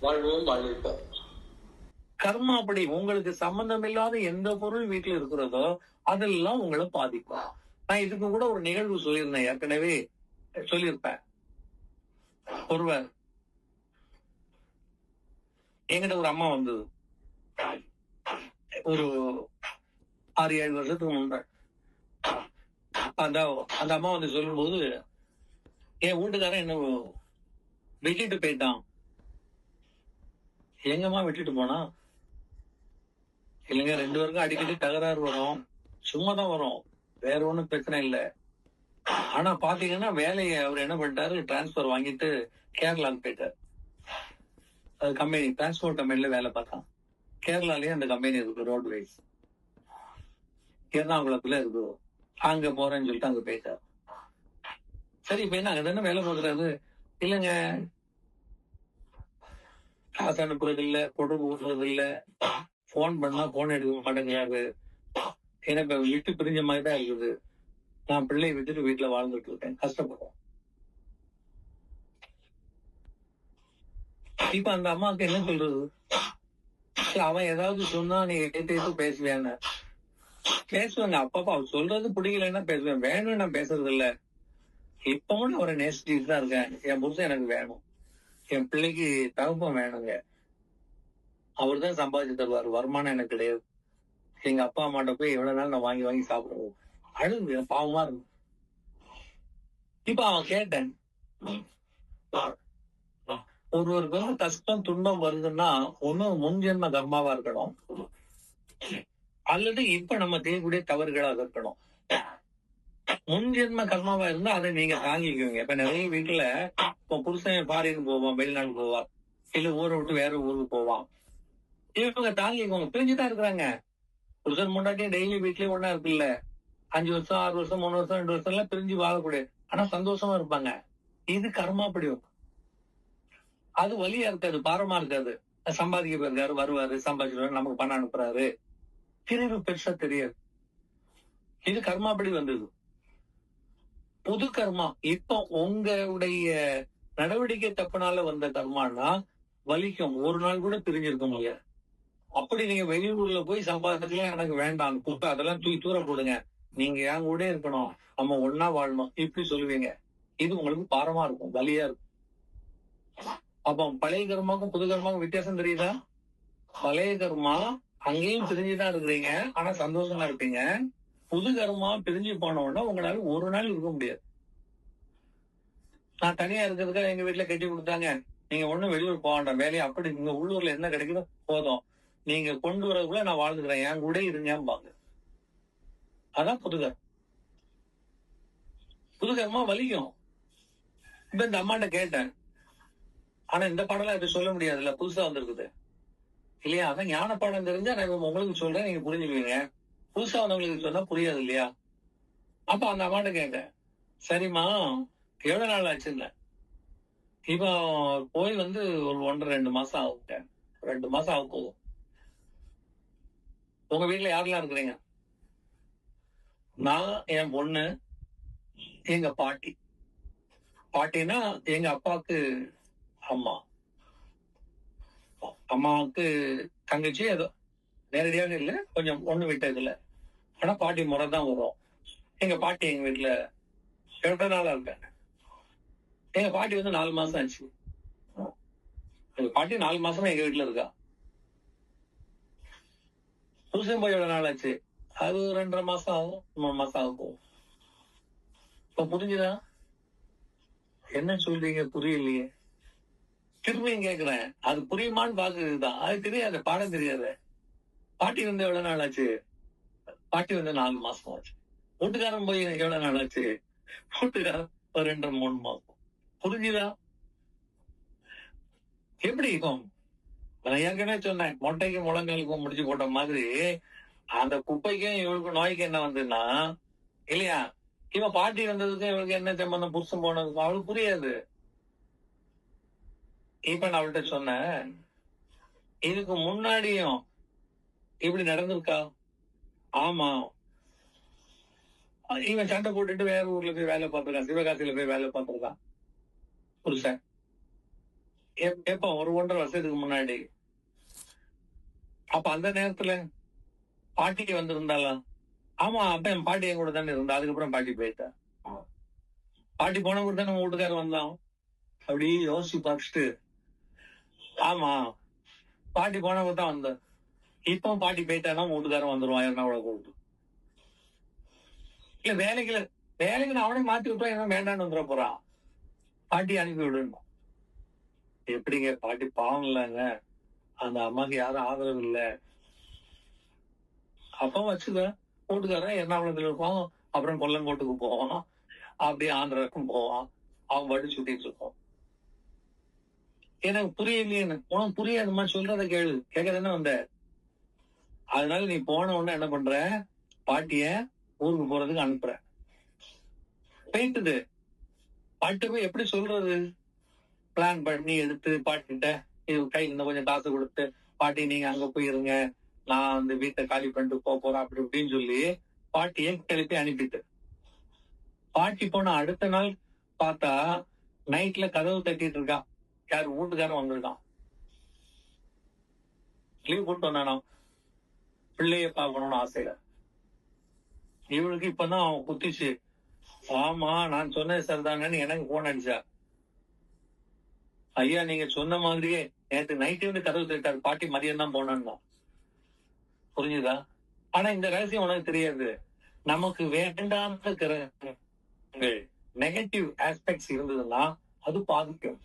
வாழ்வோம் வாழ்விப்போம். கர்மா அப்படி உங்களுக்கு சம்பந்தம் இல்லாத எந்த பொருள் வீட்டுல இருக்கிறதோ அதெல்லாம் உங்களை பாதிக்கும். நான் இதுக்கு கூட ஒரு நிகழ்வு சொல்லியிருந்தேன், ஏற்கனவே சொல்லியிருப்பேன். ஒருவர் என்கிட்ட ஒரு அம்மா வந்தது, ஒரு 6-7 வருஷத்துக்கு முன்னாடி. அந்த அந்த அம்மா வந்து சொல்லும்போது, என் வீட்டுக்காரன் என்ன விட்டுட்டு போயிட்டான். எங்கம்மா விட்டுட்டு போனா? இல்லைங்க, 2 பேருக்கும் அடிக்கடி தகராறு வரும், சும்மா தான் வரும், வேற ஒண்ணும் பிரச்சனை இல்லை. ஆனா பாத்தீங்கன்னா வேலையை அவர் என்ன பண்ணிட்டாரு, டிரான்ஸ்பர் வாங்கிட்டு கேரளாவுக்கு போயிட்டார். அது கம்பெனி, டிரான்ஸ்போர்ட் கம்பெனில வேலை பார்த்தான். கேரளாலயே அந்த கம்பெனி இருக்கு, ரோட்வேஸ் எர்ணாகுளத்துல இருக்கு. அங்க போறேன்னு சொல்லிட்டு அங்க போயிட்டார். சரி, இப்ப என்ன அங்க தானே வேலை பார்க்கறாரு. இல்லைங்க, காசு அனுப்புறது இல்ல, தொடர்பு விடுறது இல்ல, போன் பண்ணா போன் எடுக்க மாட்டேங்கிறாரு, எனக்கு விட்டு பிரிஞ்ச மாதிரி தான் இருக்குது, நான் பிள்ளையை விட்டுட்டு வீட்டுல வாழ்ந்துட்டு இருக்கேன், கஷ்டப்படுறோம். இப்ப அந்த அம்மாவுக்கு என்ன சொல்றது? அவன் ஏதாவது சொன்னா நீங்க கேட்டு பேசுவேன்னு. பேசுவேங்க, அப்பப்ப அவர் சொல்றது பிடிக்கலன்னா பேசுவேன், வேணும் நான் பேசுறது இல்ல. இப்பவும் அவரை நேசிச்சுட்டு தான் இருக்கேன். என் புருஷன் எனக்கு வேணும், என் பிள்ளைக்கு தகப்பம் வேணுங்க, அவர் தான் சம்பாதிச்சு தருவார், வருமானம் எனக்கு கிடையாது. எங்க அப்பா அம்மாட்ட போய் எவ்வளவு நாள் நான் வாங்கி வாங்கி சாப்பிடுவோம், அழுது பாவமா இருக்கும். இப்ப அவன் கேட்டேன், ஒருவருக்கு வந்து கஷ்டம் துன்பம் வருதுன்னா ஒண்ணு முன்ஜென்ம கர்மாவா இருக்கணும், அல்லது இப்ப நம்ம செய்யக்கூடிய தவறுகளாக இருக்கணும். முன்ஜென்ம கர்மாவா இருந்தா அதை நீங்க தாங்கிக்குவீங்க. இப்ப நிறைய வீட்டுல இப்ப புருஷன் ஃபாரின் போவான், வெளிநாடு போவான், இல்ல ஊரை விட்டு வேற ஊருக்கு போவான், இவங்க தாங்கிக்குவாங்க, பிரிஞ்சுதான் இருக்கிறாங்க. புருஷன் முன்னாடியும் டெய்லி வீட்லயும் ஒண்ணா இருக்குல்ல, 5 வருஷம் 6 வருஷம் 3 வருஷம் 2 வருஷம் எல்லாம் பிரிஞ்சு வாழக்கூடிய, ஆனா சந்தோஷமா இருப்பாங்க. இது கர்மா பிடிக்கும். அது வலியா இருக்காது, பாரமா இருக்காது. சம்பாதிக்க போயிருக்காரு, வருவாரு, சம்பாதிச்சு நமக்கு பணம் அனுப்புறாரு, பிரிவு பெருசா தெரியாது. இது கர்மாப்படி வந்தது. புது கர்மா இப்ப உங்களுடைய நடவடிக்கை தப்புனால வந்த கர்மானா வலிக்கும், ஒரு நாள் கூட பிரிஞ்சிருக்க முடியாது. அப்படி நீங்க வெளியூர்ல போய் சம்பாதிக்கலாம், எனக்கு வேண்டாம் குப்பை அதெல்லாம் தூக்கி தூர போடுங்க, நீங்க என் கூட இருக்கணும், நம்ம ஒன்னா வாழணும், இப்படி சொல்லுவீங்க. இது உங்களுக்கு பாரமா இருக்கும், வலியா இருக்கும். அப்ப பழைய கர்மாக்கும் புது கர்மாக்கும் வித்தியாசம் தெரியுதா? பழைய கர்மா அங்கேயும் பிரிஞ்சுதான் இருக்கிறீங்க, ஆனா சந்தோஷமா இருப்பீங்க. புது கர்மா பிரிஞ்சு போனோம்னா உங்களால ஒரு நாள் இருக்க முடியாது. நான் தனியா இருக்கிறதுக்காக எங்க வீட்டுல கட்டி கொடுத்தாங்க, நீங்க ஒண்ணும் வெளியூர் போக வேண்டாம், வேலையை அப்படி நீங்க உள்ளூர்ல என்ன கிடைக்குதோ போதும், நீங்க கொண்டு வரக்குள்ள நான் வாழ்ந்துக்கிறேன், என் கூட இருங்கம்பாங்க. அதான் புதுகர். புதுகர்மா வலிக்கும். இப்ப இந்த அம்மாட்ட கேட்டேன், ஆனா இந்த பாடலாம் இது சொல்ல முடியாதுல்ல, புதுசா வந்திருக்குது இல்லையா? அதான் ஞான பாடம் தெரிஞ்சா நான் உங்களுக்கு சொல்றேன், நீங்க புரிஞ்சுக்குவீங்க, புதுசா வந்தவங்களுக்கு சொன்னா புரியாது இல்லையா? அப்ப அந்த அம்மாட்ட கேட்டேன், சரிம்மா எவ்வளவு நாள் ஆச்சுன்னு. இப்போ போய் வந்து ஒரு 1.5-2 மாசம் ஆகுட்டேன், 2 மாசம் ஆக போதும். உங்க வீட்டுல யாரெல்லாம் இருக்கிறீங்க? நான், என் பொண்ணு, எங்க பாட்டி. பாட்டினா எங்க அப்பாவுக்கு அம்மா, அம்மாவுக்கு தங்கச்சி, ஏதோ நேரடியாக இல்ல, கொஞ்சம் ஒண்ணு விட்டதுல, ஆனா பாட்டி முறை தான் வரும். எங்க பாட்டி எங்க வீட்டுல எவ்வளவு நாளா இருக்காங்க. எங்க பாட்டி வந்து 4 மாசம் ஆச்சு. எங்க பாட்டி 4 மாசமா எங்க வீட்டுல இருக்கா. புருஷன் போய் எவ்வளவு நாள் ஆச்சு? அது 2.5 மாசம் ஆகும், 3 மாசம் ஆகும். இப்ப புரிஞ்சுதா? என்ன சொல்றீங்க புரியலையே? திரும்பியும் கேக்குறேன், அது புரியுமான்னு பாக்குறதுதான். அது தெரியாது, பாடம் தெரியாது. பாட்டி வந்து எவ்வளவு நாள் ஆச்சு? பாட்டி வந்து 4 மாசம் ஆச்சு. வீட்டுக்காரன் போய் எவ்வளவு நாள் ஆச்சு? வீட்டுக்காரன் ஒரு 2-3 மாசம். புரிஞ்சுதா? எப்படி இருக்கும்? நான் ஏற்கனவே சொன்னேன், மொட்டைக்கு முழங்காலுக்கும் முடிச்சு போட்ட மாதிரி அந்த குப்பைக்கும் இவளுக்கு நோய்க்கு என்ன வந்ததுன்னா இல்லையா? இவன் பாட்டி வந்ததுக்கும் இவளுக்கு என்ன சம்பந்தம், புருஷன் போனதுக்கும் அவளுக்கு புரியாது. இப்ப நான் அவள்கிட்ட சொன்னேன், இதுக்கு முன்னாடியும் இப்படி நடந்திருக்கா? ஆமா, இவன் சண்டை போட்டுட்டு வேற ஊர்ல போய் வேலை பார்த்திருக்கான், சிவகாசியில போய் வேலை பார்த்திருக்கான் புருஷன். எப்ப ஒரு 1.5 வருஷத்துக்கு முன்னாடி. அப்ப அந்த நேரத்துல பாட்டி வந்திருந்தாளா? ஆமா, அப்ப என் பாட்டி என் கூட தானே இருந்தா. அதுக்கப்புறம் பாட்டி போயிட்டா. பாட்டி போன கூட தானே உங்க வீட்டுக்காரர் வந்தான். அப்படி யோசிச்சு பார்த்துட்டு, ஆமா, பாட்டி போன கூட தான் வந்தேன். இப்போ பாட்டி போயிட்டானா உங்க வீட்டுக்காரன் வந்துருவான் எறணாகுள கூப்பிட்டு. இல்ல வேலைக்கு நான் அவனே மாத்தி விட்டா என்ன வேண்டான்னு வந்துட போறான். பாட்டி அனுப்பி விடணும். எப்படிங்க பாட்டி பாவம் இல்லைங்க. அந்த அம்மாக்கு யாரும் ஆதரவு இல்ல. அப்ப வச்சுக்க. வீட்டுக்காரன் எர்ணாகுளத்துல இருப்பான். அப்புறம் கொல்லங்கோட்டுக்கு போவான். அப்படியே ஆந்திராவுக்கும் போவான். அவன் பாட்டு சுத்திட்டு இருப்பான். எனக்கு புரியலையே. உனக்கு புரியாதுமா, சொல்றத கேளு. கேட்க தானே வந்த. அதனால நீ போன உடனே என்ன பண்ற, பாட்டிய ஊருக்கு போறதுக்கு அனுப்புற. போயிட்டுது. பாட்டு போய் எப்படி சொல்றது? பிளான் பண்ணி எடுத்து பாட்டிட்ட இது கையில் இன்னும் கொஞ்சம் காசு கொடுத்து, பாட்டி நீங்க அங்க போயிருங்க, நான் வந்து வீட்டை காலி பண்ணிட்டு போறேன் அப்படி இப்படின்னு சொல்லி பாட்டியை கிளப்பி அனுப்பிட்டு, பாட்டி போன அடுத்த நாள் பார்த்தா நைட்ல கதவு தட்டிட்டு இருக்கான். யார் வீட்டுக்காரன் வந்திருக்கான். லீவ் போட்டு வந்தானா பிள்ளைய பார்க்கணும்னு ஆசையில. இவளுக்கு இப்பதான் அவன் குத்திச்சு. ஆமா, நான் சொன்னது சரிதானு எனக்கு போன் அடிச்சா. ஐயா நீங்க சொன்ன மாதிரியே நேற்று நைட்டே வந்து கதவு தட்டாரு. பாட்டி மதியம் தான் போனான்னா. புரிஞ்சுதா? ஆனா இந்த ரகசியம் உனக்கு தெரியாது. நமக்கு வேண்டாத நெகட்டிவ் ஆஸ்பெக்ட்ஸ் இருந்ததுன்னா அது பாதிக்கும்.